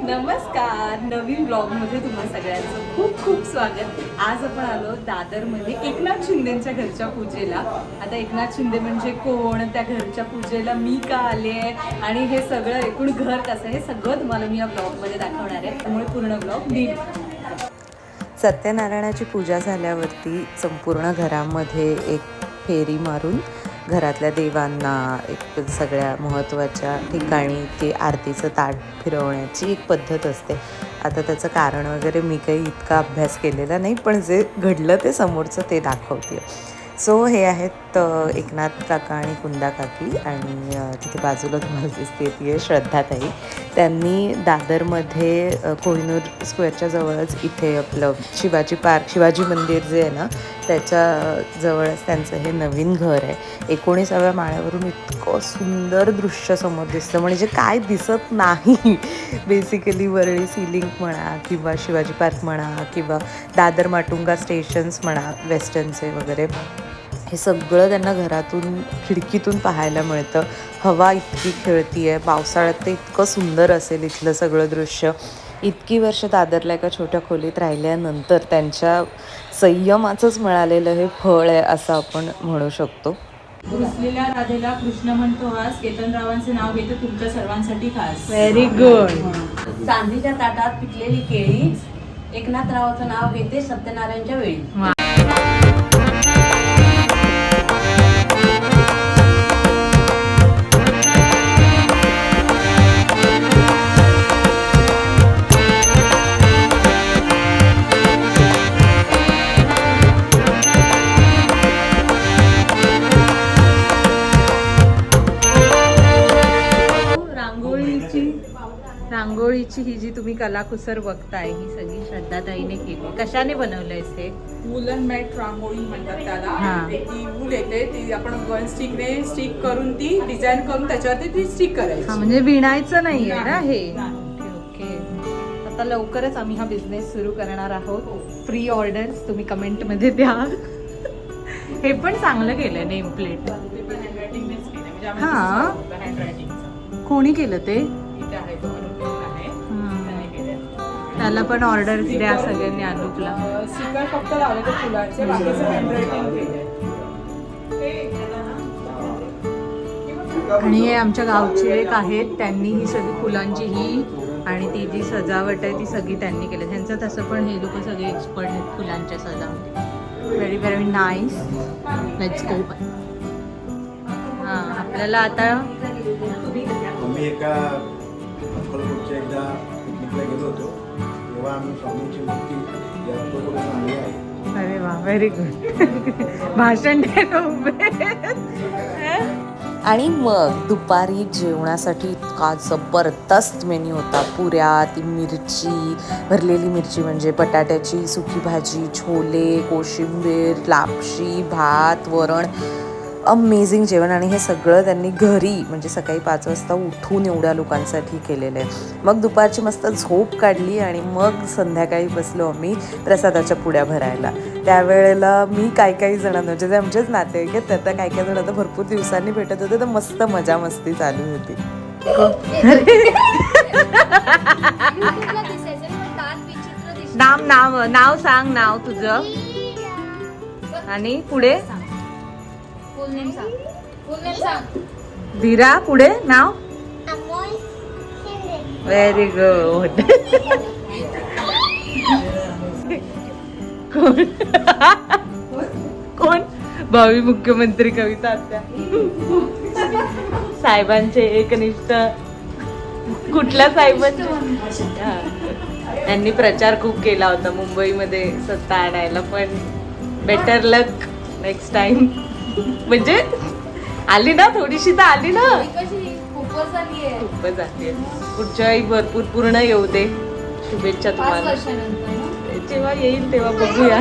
नमस्कार, नवीन ब्लॉगमध्ये तुम्हा सगळ्यांचं खूप खूप स्वागत. आज आपण आलो दादरमध्ये एकनाथ शिंदेच्या घरच्या पूजेला. आता एकनाथ शिंदे म्हणजे कोण, त्या घरच्या पूजेला मी का आले आहे आणि हे सगळं एकूण घर कसं हे सगळं तुम्हाला मी या ब्लॉगमध्ये दाखवणार आहे. त्यामुळे पूर्ण ब्लॉग नीट. सत्यनारायणाची पूजा झाल्यावरती संपूर्ण घरामध्ये एक फेरी मारून घरातल्या देवांना एक सगळ्या महत्त्वाच्या ठिकाणी ते आरतीचं ताट फिरवण्याची एक पद्धत असते. आता त्याचं कारण वगैरे मी काही इतका अभ्यास केलेला नाही, पण जे घडलं ते समोरचं ते दाखवते. सो हे आहेत एकनाथ काका आणि कुंदा काकी आणि तिथे बाजूला तुम्हाला दिसते ती आहे श्रद्धाताई. त्यांनी दादरमध्ये कोहिनूर स्क्वेअरच्या जवळच इथे आपलं शिवाजी पार्क, शिवाजी मंदिर जे आहे ना त्याच्या जवळच त्यांचं हे नवीन घर आहे. 19व्या माळ्यावरून इतकं सुंदर दृश्य समोर दिसतं, म्हणजे काय दिसत नाही. बेसिकली वरळी सिलिंग म्हणा किंवा शिवाजी पार्क म्हणा किंवा दादर माटुंगा स्टेशन्स म्हणा वेस्टर्नचे वगैरे, हे सगळं त्यांना घरातून खिडकीतून पाहायला मिळतं. हवा इतकी खेळती आहे, पावसाळ्यात ते इतकं सुंदर असेल इथलं सगळं दृश्य. इतकी वर्ष दादरला एका छोट्या खोलीत राहिल्यानंतर त्यांच्या संयमाचंच मिळालेलं हे फळ आहे असं आपण म्हणू शकतो. रुसलेल्या राधेला कृष्ण म्हणतो हास, केतनरावांचे नाव घेतो तुमच्या सर्वांसाठी खास. Very good. चांदीच्या ताटात पिकलेली केळी, एकनाथरावाचं नाव घेते सत्यनारायणच्या वेळी. रांगोळीची ही जी तुम्ही कलाकुसर बघताय ही सगळी श्रद्धाताईने केली. कशाने बनवलंय हे? वुलन मॅट रांगोळी म्हणतात त्याला. ती वूल येते, ती आपण गन स्टिकने स्टिक करून ती डिझाईन करून त्याच्यावरती ती स्टिक करायची. म्हणजे विणायचं नाहीये ना हे? ओके. आता लवकरच आम्ही हा बिझनेस सुरू करणार आहोत. फ्री ऑर्डर्स तुम्ही कमेंट मध्ये द्या. हे पण चांगलं केलंय नेम प्लेट. हा, कोणी केलं ते? त्याला पण ऑर्डर द्या सगळ्यांनी. अनुपला स्टिकर फक्त लावले ते फुलांचे, बाकीचं हँडरायटिंग केलंय. आणि हे आमच्या गावचे एक आहेत, त्यांनी ही सगळी फुलांची ही आणि ती जी सजावट आहे ती सगळी त्यांनी केली. त्यांचं तसं पण हे लोक सगळे एक्सपर्ट आहेत फुलांच्या सजावटी. Very very nice. Let's go. हां, आपल्याला आता मी एका अक्कलकोटच्या एकदा पिकनिकला गेलो होतो, तेव्हा आम्ही स्वामींची मूर्ती या करून आणली आहे. अरे वा, व्हेरी गुड. भाषण द्यायला उभे. आणि मग दुपारी जेवणासाठी इतका जबरदस्त मेन्यू होता. पुऱ्या, ती मिरची, भरलेली मिरची म्हणजे बटाट्याची सुकी भाजी, छोले, कोशिंबीर, लापशी, भात, वरण. अमेझिंग जेवण. आणि हे सगळं त्यांनी घरी म्हणजे सकाळी 5 वाजता उठून एवढ्या लोकांसाठी केलेलं आहे. मग दुपारची मस्त झोप काढली आणि मग संध्याकाळी बसलो आम्ही प्रसादाच्या पुड्या भरायला. त्यावेळेला मी काही जणांना म्हणजे जे आमचेच नातेवाईक आहेत त्यात काही जण आता भरपूर दिवसांनी भेटत होते, तर मस्त मजा मस्ती चालू होती. नाव सांग, नाव तुझं आणि पुढे धीरा. पुढे नाव. Very good. कोण? भावी मुख्यमंत्री कविता आत्या. साहेबांचे एकनिष्ठ. कुठल्या साहेबांचे? त्यांनी प्रचार खूप केला होता मुंबईमध्ये सत्ता आणायला, पण बेटर लक नेक्स्ट टाइम. म्हणजे आली ना, थोडीशी तर आली ना. खूपच आली. पुढच्या वेळी भरपूर पूर्ण येऊ दे. शुभेच्छा तुम्हाला. जेव्हा येईल तेव्हा बघूया.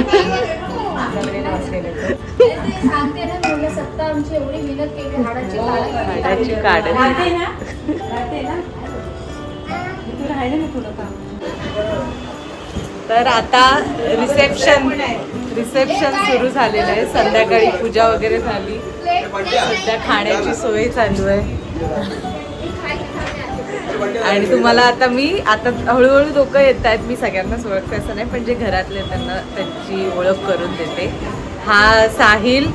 तर आता रिसेप्शन सुरू झालेलं आहे. संध्याकाळी पूजा वगैरे झाली, सध्या खाण्याची सोय चालू आहे. आणि तुम्हाला आता हळूहळू लोक येत आहेत, मी सगळ्यांनाच ओळखते असं नाही, पण जे घरातले त्यांना त्यांची ओळख करून देते. हा साहिल,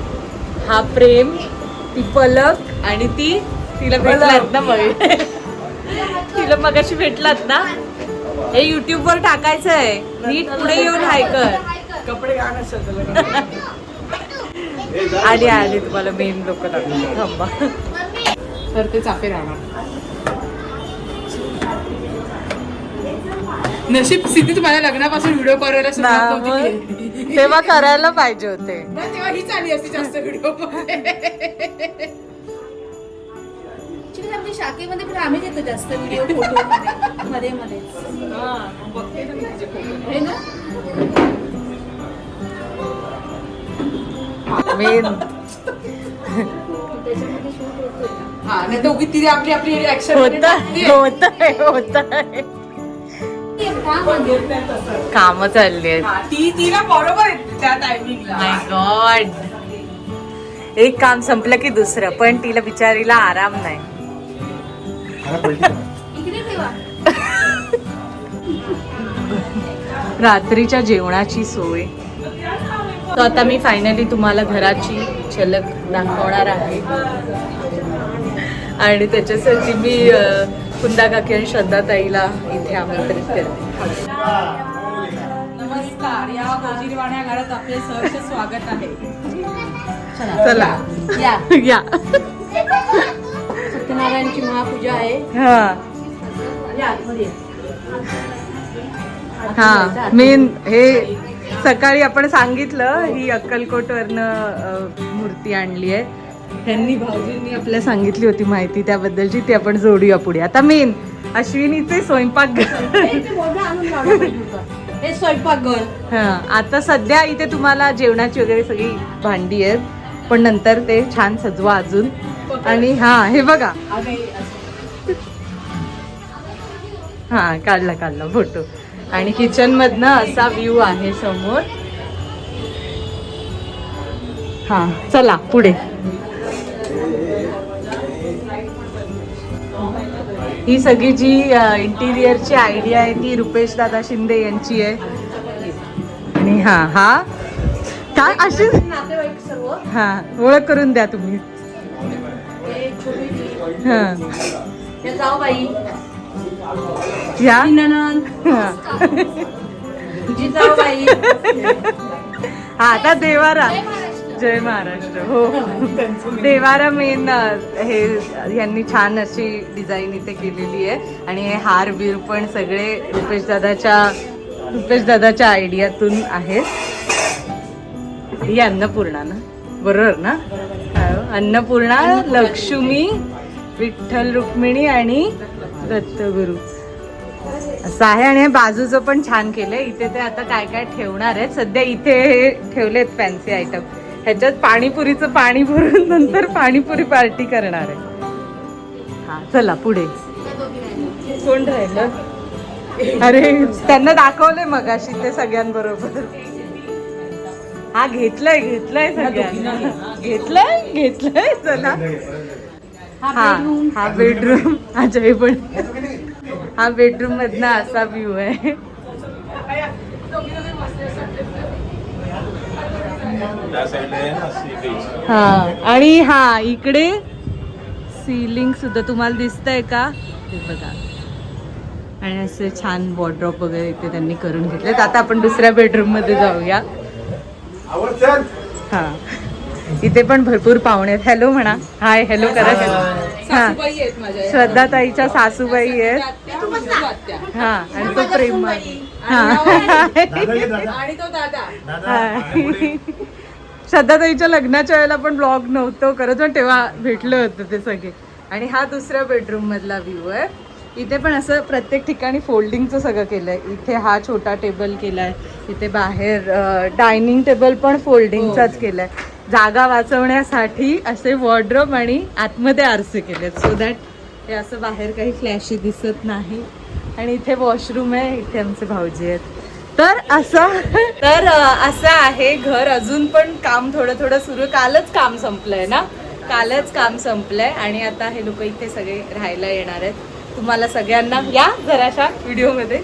हा प्रेम, ती पलक आणि तिला भेटलात ना मग तिला मगाशी भेटलात ना. हे YouTube वर टाकायचं आहे, नीट पुढे येऊन हाय कर. कपडे आली तुम्हाला मेन लोक दाखवतो, थांबा. तर ते चाफे राहणार. नशीब स्थिती तुम्हाला लग्नापासून व्हिडिओ करायला सुरुवात नव्हती केली. तेव्हा करायला पाहिजे होते. पण तेव्हा हीच आली असती जास्त व्हिडिओ. आमच्या शाखेमध्ये पण आम्हीच येतो जास्त व्हिडिओ फोटो मध्ये मध्ये. हे ना मेन त्याच्यामध्ये शूट होतोय ना. हा नाही दोघी तिथे आपली आपली ऍक्शन होत काम चालली आहेत. तिला बरोबर येते त्या टायमिंगला. माय गॉड, एक काम संपलं की दुसरं, पण तिला बिचारीला आराम नाही. इकडे ठेवा. रात्रीच्या जेवणाची सोय. तर आता मी फायनली तुम्हाला घराची झलक दाखवणार आहे आणि त्याच्यासाठी मी कुंदा काकी आणि श्रद्धा ताईला इथे आमंत्रित करते. नमस्कार, या गोजीरवाण्या घरात आपले सहर्ष स्वागत आहे. चला या. सत्यनारायणची महापूजा आहे. हा मेन हे सकाळी आपण सांगितलं, ही अक्कलकोटवरनं मूर्ती आणली आहे. त्यांनी भाऊजींनी आपल्या सांगितली होती माहिती त्याबद्दलची, ती आपण जोडूया पुढे. आता मेन अश्विनीचे स्वयंपाकघर. हे स्वयंपाकघर. हा आता सध्या इथे तुम्हाला जेवणाची वगैरे सगळी भांडी आहेत, पण नंतर ते छान सजवा अजून. आणि हा हे बघा, हा काढला फोटो. आणि किचन मधनं असा व्ह्यू आहे समोर. हा चला पुढे. ही सगळी जी इंटिरियरची आयडिया आहे ती रुपेश दादा शिंदे यांची आहे. आणि हा काय अशी नातेवाईक सर्व. हा ओळख करून द्या तुम्ही. हे छोटी हा हे जाऊबाई, या ननंद, हा. जी जाऊबाई. हा आता देवारा. जय महाराष्ट्र. हो देवारा मेन हे यांनी छान अशी डिझाईन इथे केलेली आहे. आणि हे हार बीर पण सगळे रुपेश दादाच्या आयडियातून आहेत. ही अन्नपूर्णा ना, बरोबर ना? अन्नपूर्णा, लक्ष्मी, विठ्ठल रुक्मिणी आणि दत्तगुरु असं आहे. आणि हे बाजूचं पण छान केलंय. इथे ते आता काय काय ठेवणार आहेत. सध्या इथे हे ठेवलेत फॅन्सी आयटम. ह्याच्यात पाणीपुरीचं पाणी भरून नंतर पाणीपुरी पार्टी करणार आहे. हा चला पुढे. कोण राहिलं? अरे त्यांना दाखवलंय मगाशी ते सगळ्यांबरोबर. हा घेतलंय सगळ्यांना. घेतलंय चला. हा बेडरूम. अजय पण हा बेडरूम मधनं असा व्ह्यू आहे. हा आणि हा इकडे सीलिंग सुद्धा तुम्हाला दिसतंय का ते बघा. आणि असे छान वॉर्डरोब वगैरे इथे त्यांनी करून घेतलेत. आता आपण दुसऱ्या बेडरूम मध्ये जाऊया. हा इथे पण भरपूर पाहुणे आहेत. हॅलो म्हणा. हाय हॅलो करा. हा श्रद्धा ताईच्या सासूबाई आहेत. हा आणि तो प्रेम. हा आणि तो दादा. श्रद्धा ताईच्या लग्नाच्या वेळेला पण ब्लॉग नव्हतं करत, पण तेव्हा भेटलं होतं ते सगळे. आणि हा दुसऱ्या बेडरूम मधला व्ह्यू आहे. इथे पण असं प्रत्येक ठिकाणी फोल्डिंगचं सगळं केलंय. इथे हा छोटा टेबल केलाय. इथे बाहेर डायनिंग टेबल पण फोल्डिंगचाच केलाय. जागा वाचवण्यासाठी असे वॉर्डरोब आणि आतमध्ये आरसे केलेत, सो दॅट हे असं बाहेर काही फ्लॅशी दिसत नाही. आणि इथे वॉशरूम आहे. इथे आमचे भाऊजी आहेत. तर असं आहे घर. अजून पण काम थोडं सुरू. कालच काम संपलंय ना, कालच काम संपलंय. आणि आता हे लोक इथे सगळे राहायला येणार आहेत. तुम्हाला सगळ्यांना या जराशा व्हिडिओमध्ये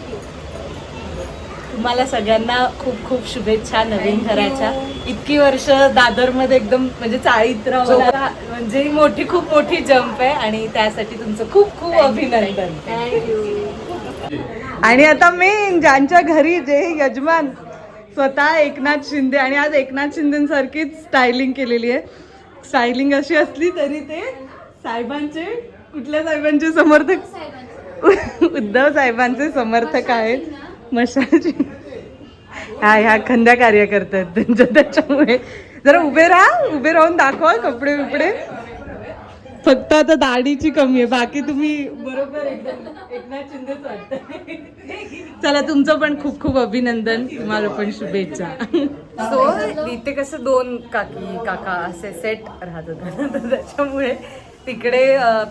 तुम्हाला सगळ्यांना खूप खूप शुभेच्छा नवीन घराच्या. इतकी वर्ष दादरमध्ये एकदम म्हणजे चाळीत राहून म्हणजे खूप मोठी जंप आहे आणि त्यासाठी तुमचं खूप खूप अभिनंदन. आणि आता मेन ज्यांच्या घरी जे यजमान स्वतः एकनाथ शिंदे आणि आज एकनाथ शिंदेसारखीच स्टायलिंग केलेली आहे. स्टायलिंग अशी असली तरी ते साहेबांचे कुठल्या साहेबांचे समर्थक उद्धव साहेबांचे समर्थक आहेत. मशालची ह्या खंद्या कार्य करतात त्यांच्या त्याच्यामुळे जरा उभे राहून दाखवा कपडे बिपडे. फक्त आता दाढीची कमी आहे बाकी तुम्ही बरोबर एकदम एकनाथ शिंदेच वाटतं. चला तुमचं पण खूप खूप अभिनंदन तुम्हाला पण शुभेच्छा. सो इथे कसं 2 काका असे सेट राहत होते त्याच्यामुळे तिकडे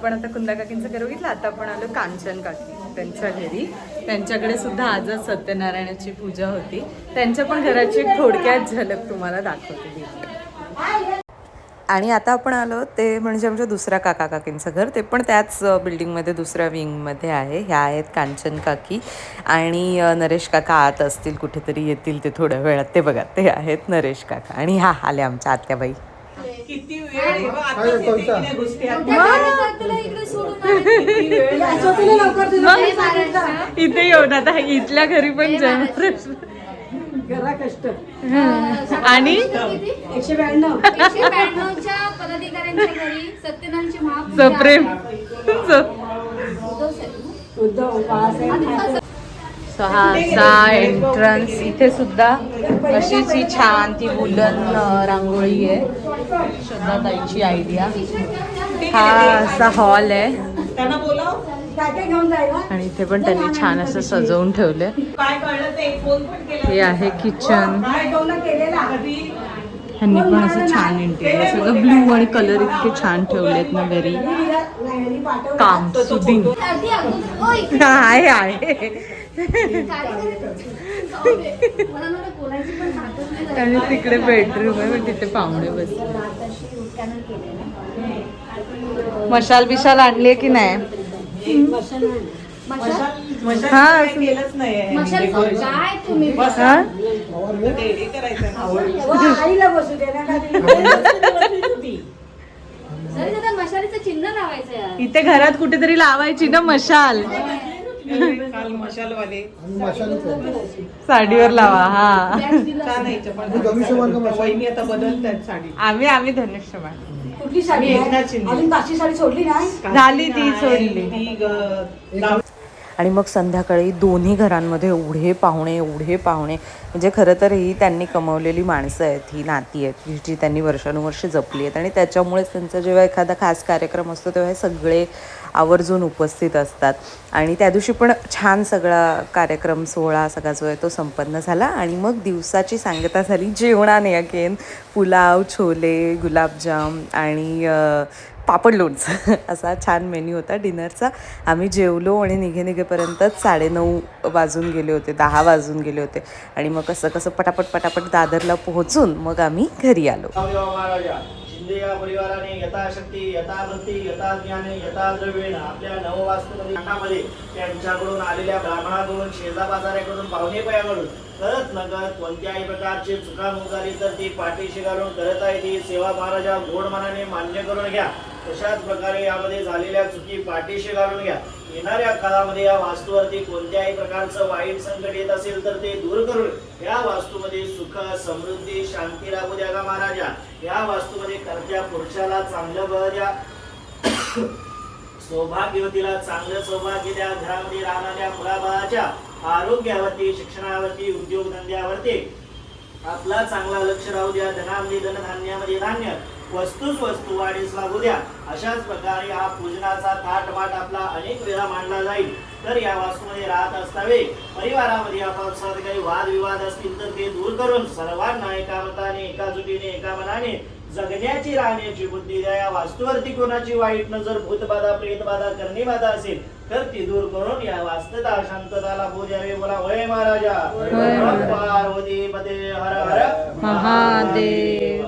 पण आता कुंदा काकींचं घर बघितलं. आता आपण आलो कांचन काकी त्यांच्या घरी. त्यांच्याकडे सुद्धा आजच सत्यनारायणाची पूजा होती. त्यांच्या पण घराची एक थोडक्यात झलक तुम्हाला दाखवते. आणि आता आपण आलो ते म्हणजे आमच्या दुसऱ्या काका काकींचं घर. ते पण त्याच बिल्डिंगमध्ये दुसऱ्या विंगमध्ये आहे. ह्या आहेत कांचन काकी आणि नरेश काका आत असतील कुठेतरी येतील ते थोड्या वेळात. ते बघा ते आहेत नरेश काका आणि ह्या आल्या आमच्या आत्याबाई. किती वेळ इथे येऊन आता इथल्या घरी पण कष्ट आणि 192च्या पदाधिकाऱ्यांच्या घरी सत्यनारायणची महापूजा सप्रेम सो हा असा एंट्रन्स. इथे सुद्धा अशीच ही छान ती वुलन रांगोळी आहे श्रद्धाताईची आयडिया. हा असा हॉल आहे आणि इथे पण त्यांनी छान असं सजवून ठेवलंय. हे आहे किचन. ह्यांनी पण असं छान इंटिरियर सगळं ब्लू आणि कलर इतके छान ठेवलेत ना. व्हेरी काम सुदिंग आहे. आणि तिकडे बेडरूम आहे पण तिथे पाहुणे बसले. मशाल बिशाल आणली की नाही? हा केलंच नाही. काय तुम्ही आईला बसू दे ना. जरी दादा मशालीचं चिन्ह लावायचं यार. इथे घरात कुठेतरी लावायची ना मशाल. साडीवर लावा. हा आम्ही धनुष्यबाण. कुठली साडी अजून पाचशे साडी सोडली नाही. झाली ती सोडली. आणि मग संध्याकाळी दोन्ही घरांमध्ये एवढे पाहुणे म्हणजे खरं तर ही त्यांनी कमवलेली माणसं आहेत. ही नाती आहेत जी त्यांनी वर्षानुवर्षे जपली आहेत आणि त्याच्यामुळेच त्यांचा जेव्हा एखादा खास कार्यक्रम असतो तेव्हा हे सगळे आवर्जून उपस्थित असतात. आणि त्या दिवशी पण छान सगळा कार्यक्रम सोहळा सगळा जो आहे तो संपन्न झाला. आणि मग दिवसाची सांगता झाली जेवणाने. अगेन पुलाव, छोले, गुलाबजाम आणि पापड लोणचं असा छान मेन्यू होता डिनरचा. आम्ही जेवलो आणि निघेपर्यंतच 9:30 वाजून गेले होते, 10 वाजून गेले होते. आणि मग कसं पटापट दादरला पोहोचून मग आम्ही घरी आलो. शिंदे या परिवाराने यथाशक्ती, यथावृत्ती, यथाज्ञाने, यथाद्रव्येन आपल्या नववास्तुमध्ये त्यांच्याकडून आलेल्या ब्राह्मणाकडून, शेजापाजाऱ्याकडून, पाहुणेपयाकडून करत नकळत कोणत्याही प्रकारची चुकामुक झाली तर ती पाठीशी घालून करत आहे ती सेवा महाराजा गोड मनाने मान्य करून घ्या. तशाच प्रकारे यामध्ये झालेल्या चुकी पाठीशी घालून घ्या. येणाऱ्या काळामध्ये या वास्तूवरती कोणत्याही प्रकारचं वाईट संकट येत असेल तर ते दूर करून या वास्तूमध्ये सुख, समृद्धी, शांती राहू द्या का महाराजा. या वास्तूमध्ये कर्त्या पुरुषाला चांगलं बळ द्या, सौभाग्यवतीला चांगलं सौभाग्य द्या. घरामध्ये राहणाऱ्या मुलाबाळाच्या आरोग्यावरती, शिक्षणावरती, उद्योगधंद्यावरती आपला चांगला लक्ष राहू द्या. धनामध्ये धन, धान्यामध्ये धान्य, वस्तूच वस्तू वाढीस लागू द्या. अशाच प्रकारे हा पूजनाचा थाटमाट आपला अनेक वेळा मांडला जाईल. तर या वास्तूमध्ये राहत असतावे परिवारामध्ये आपापसात काही वादविवाद असतील तर ते दूर करून सर्वांना एका मताने, एका जुटीने, एका मनाने जगण्याची, राहण्याची बुद्धी द्या. या वास्तूवरती कोणाची वाईट नजर, भूतबाधा, प्रेतबाधा, करणीबाधा असेल तर ती दूर करून या वास्तता शांतताला पूजावे. बोला होय महाराजा. पार्वती पते हर हर महादेव.